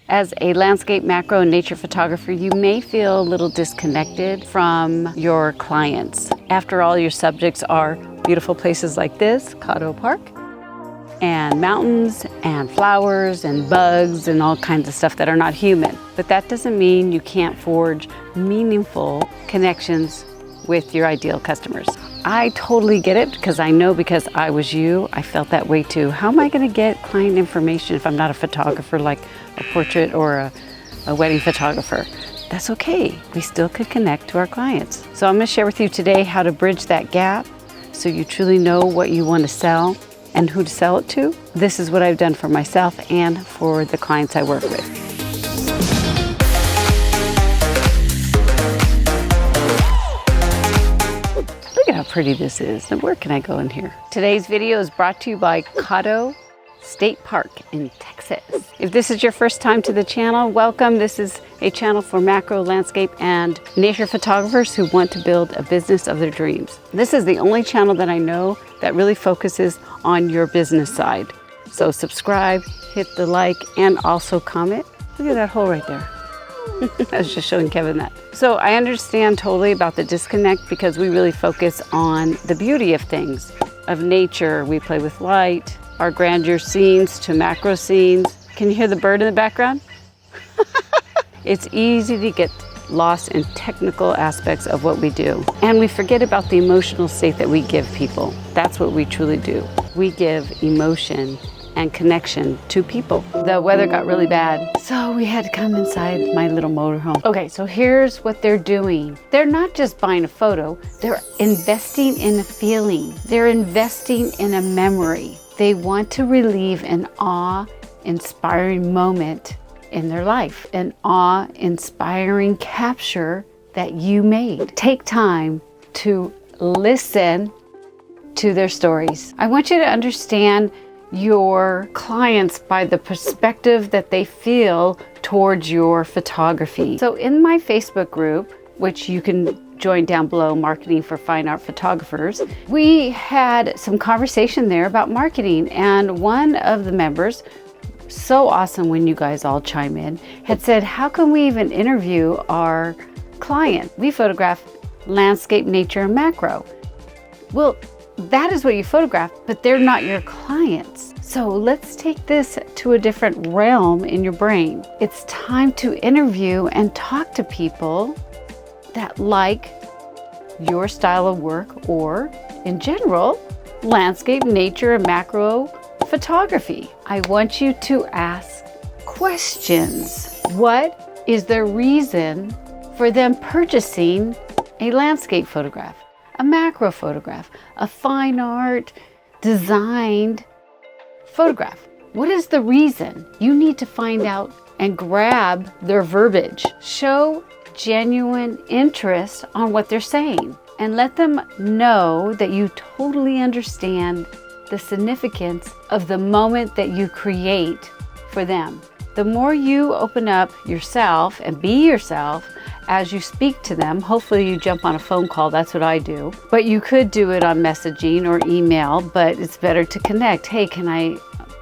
As a landscape, macro, and nature photographer, you may feel a little disconnected from your clients. After all, your subjects are beautiful places like this, Caddo Park, and mountains, and flowers, and bugs, and all kinds of stuff that are not human. But that doesn't mean you can't forge meaningful connections with your ideal customers. I totally get it because I know, because I was you, I felt that way too. How am I going to get client information if I'm not a photographer, like a portrait or a wedding photographer? That's okay. We still could connect to our clients. So I'm going to share with you today how to bridge that gap so you truly know what you want to sell and who to sell it to. This is what I've done for myself and for the clients I work with. Look at how pretty this is. Now, where can I go in here? Today's video is brought to you by Caddo State Park in Texas. If this is your first time to the channel, welcome. This is a channel for macro, landscape, and nature photographers who want to build a business of their dreams. This is the only channel that I know that really focuses on your business side. So subscribe, hit the like, and also comment. Look at that hole right there. I was just showing Kevin that. So I understand totally about the disconnect because we really focus on the beauty of things, of nature. We play with light, our grandeur scenes to macro scenes. Can you hear the bird in the background? It's easy to get lost in technical aspects of what we do. And we forget about the emotional state that we give people. That's what we truly do. We give emotion and connection to people. The weather got really bad, so we had to come inside my little motorhome. Okay, so here's what they're doing. They're not just buying a photo, they're investing in a feeling. They're investing in a memory. They want to relieve an awe-inspiring moment in their life, an awe-inspiring capture that you made. Take time to listen to their stories. I want you to understand your clients by the perspective that they feel towards your photography. So in my Facebook group, which you can join down below, Marketing for Fine Art Photographers, we had some conversation there about marketing, and one of the members, so awesome when you guys all chime in, had said, how can we even interview our client? We photograph landscape, nature, and macro. Well, that is what you photograph, but they're not your clients. So let's take this to a different realm in your brain. It's time to interview and talk to people that like your style of work, or in general, landscape, nature, and macro photography. I want you to ask questions. What is the reason for them purchasing a landscape photograph, a macro photograph, a fine art designed photograph? What is the reason? You need to find out and grab their verbiage. Show genuine interest on what they're saying and let them know that you totally understand the significance of the moment that you create for them. The more you open up yourself and be yourself as you speak to them, hopefully you jump on a phone call, that's what I do. But you could do it on messaging or email, but it's better to connect. Hey, can I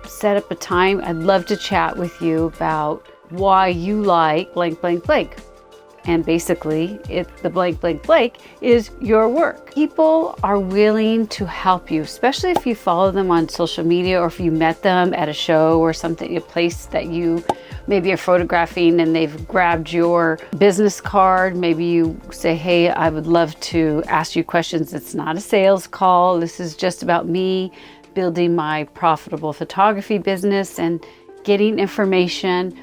set up a time? I'd love to chat with you about why you like blank, blank, blank. And basically, the blank, blank, blank is your work. People are willing to help you, especially if you follow them on social media or if you met them at a show or something, a place that you maybe are photographing and they've grabbed your business card. Maybe you say, hey, I would love to ask you questions. It's not a sales call. This is just about me building my profitable photography business and getting information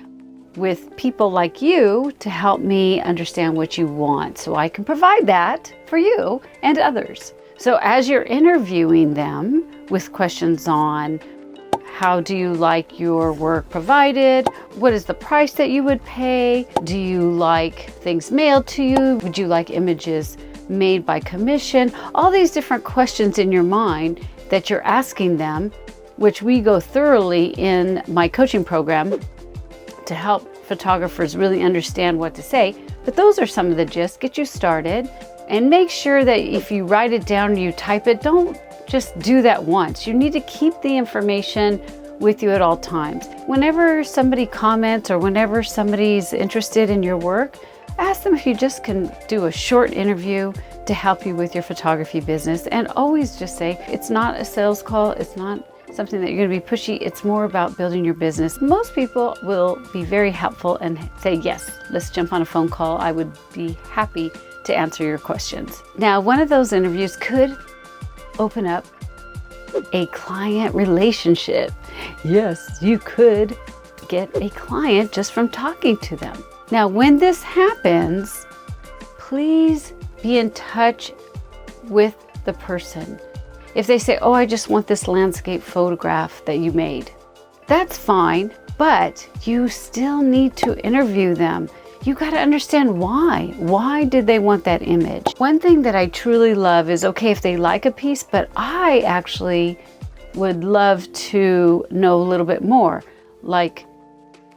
with people like you to help me understand what you want so I can provide that for you and others. So as you're interviewing them with questions on how do you like your work provided, what is the price that you would pay, do you like things mailed to you, would you like images made by commission, all these different questions in your mind that you're asking them, which we go thoroughly in my coaching program to help photographers really understand what to say. But those are some of the gist. Get you started and make sure that if you write it down or you type it, don't just do that once. You need to keep the information with you at all times. Whenever somebody comments or whenever somebody's interested in your work, ask them if you just can do a short interview to help you with your photography business. And always just say, it's not a sales call, it's not something that you're going to be pushy, it's more about building your business. Most people will be very helpful and say, yes, let's jump on a phone call. I would be happy to answer your questions. Now, one of those interviews could open up a client relationship. Yes, you could get a client just from talking to them. Now, when this happens, please be in touch with the person. If they say, oh, I just want this landscape photograph that you made, that's fine, but you still need to interview them. You got to understand why. Why did they want that image? One thing that I truly love is, okay, if they like a piece, but I actually would love to know a little bit more. Like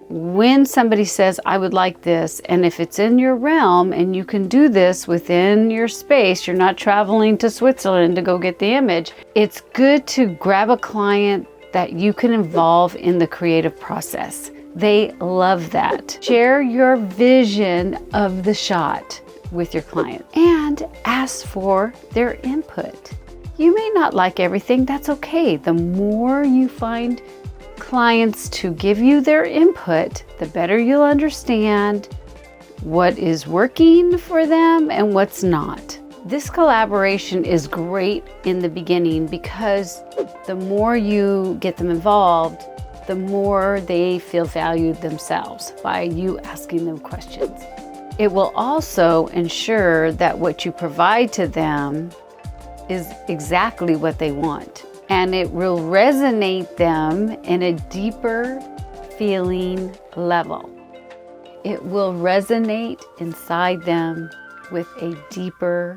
when somebody says, I would like this, and if it's in your realm and you can do this within your space, you're not traveling to Switzerland to go get the image, it's good to grab a client that you can involve in the creative process. They love that. Share your vision of the shot with your client and ask for their input. You may not like everything, that's okay. The more you find clients to give you their input, the better you'll understand what is working for them and what's not. This collaboration is great in the beginning because the more you get them involved, the more they feel valued themselves by you asking them questions. It will also ensure that what you provide to them is exactly what they want. And it will resonate them in a deeper feeling level. It will resonate inside them with a deeper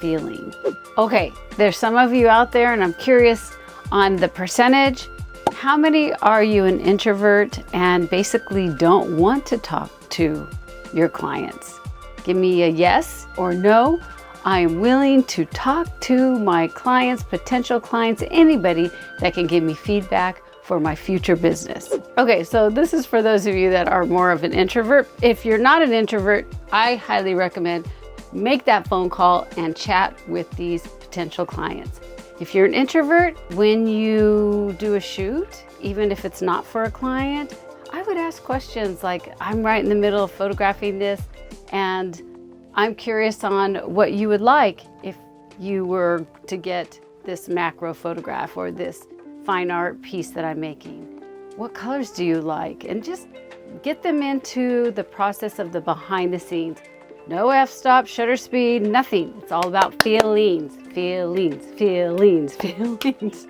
feeling. Okay, there's some of you out there, and I'm curious on the percentage. How many are you an introvert and basically don't want to talk to your clients? Give me a yes or no. I am willing to talk to my clients, potential clients, anybody that can give me feedback for my future business. Okay, so this is for those of you that are more of an introvert. If you're not an introvert, I highly recommend make that phone call and chat with these potential clients. If you're an introvert, when you do a shoot, even if it's not for a client, I would ask questions like, I'm right in the middle of photographing this, and I'm curious on what you would like if you were to get this macro photograph or this fine art piece that I'm making. What colors do you like? And just get them into the process of the behind the scenes. No f-stop, shutter speed, nothing. It's all about feelings, feelings, feelings, feelings.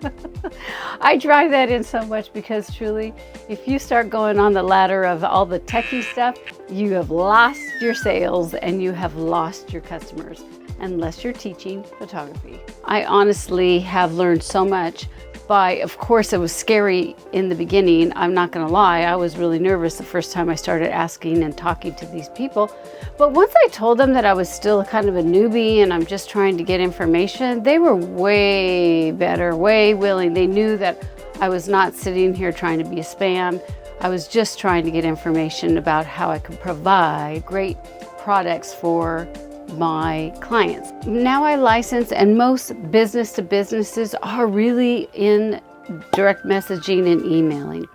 I drive that in so much because truly, if you start going on the ladder of all the techie stuff, you have lost your sales and you have lost your customers, unless you're teaching photography. I honestly have learned so much of course, it was scary in the beginning. I'm not gonna lie, I was really nervous the first time I started asking and talking to these people. But once I told them that I was still kind of a newbie and I'm just trying to get information, they were way better, way willing. They knew that I was not sitting here trying to be a spam. I was just trying to get information about how I could provide great products for my clients. Now I license, and most business to businesses are really in direct messaging and emailing.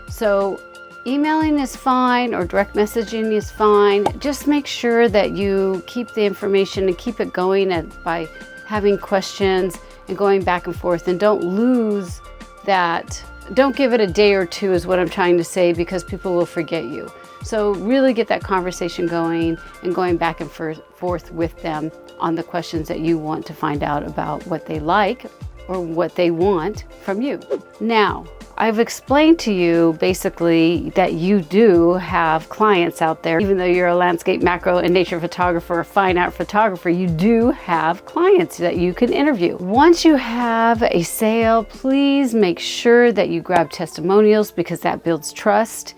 So emailing is fine or direct messaging is fine. Just make sure that you keep the information and keep it going by having questions and going back and forth, and don't lose that. Don't give it a day or two is what I'm trying to say, because people will forget you. So really get that conversation going and going back and forth with them on the questions that you want to find out about what they like or what they want from you. Now, I've explained to you basically that you do have clients out there. Even though you're a landscape, macro, and nature photographer, or fine art photographer, you do have clients that you can interview. Once you have a sale, please make sure that you grab testimonials, because that builds trust.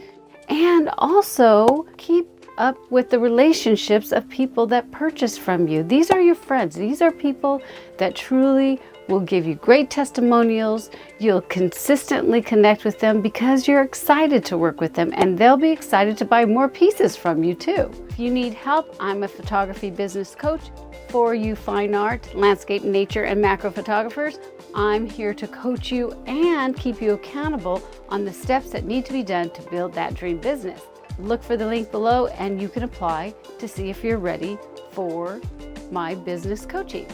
And also keep up with the relationships of people that purchase from you. These are your friends. These are people that truly will give you great testimonials. You'll consistently connect with them because you're excited to work with them, and they'll be excited to buy more pieces from you too. If you need help, I'm a photography business coach for you fine art, landscape, nature, and macro photographers. I'm here to coach you and keep you accountable on the steps that need to be done to build that dream business. Look for the link below and you can apply to see if you're ready for my business coaching.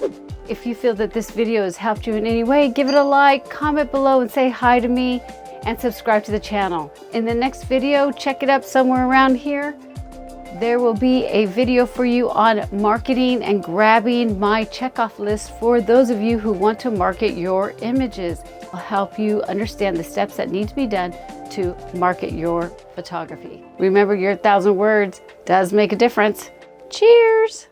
If you feel that this video has helped you in any way, give it a like, comment below and say hi to me, and subscribe to the channel. In the next video, check it up somewhere around here. There will be a video for you on marketing and grabbing my checkoff list for those of you who want to market your images. I'll help you understand the steps that need to be done to market your photography. Remember, your 1,000 words does make a difference. Cheers!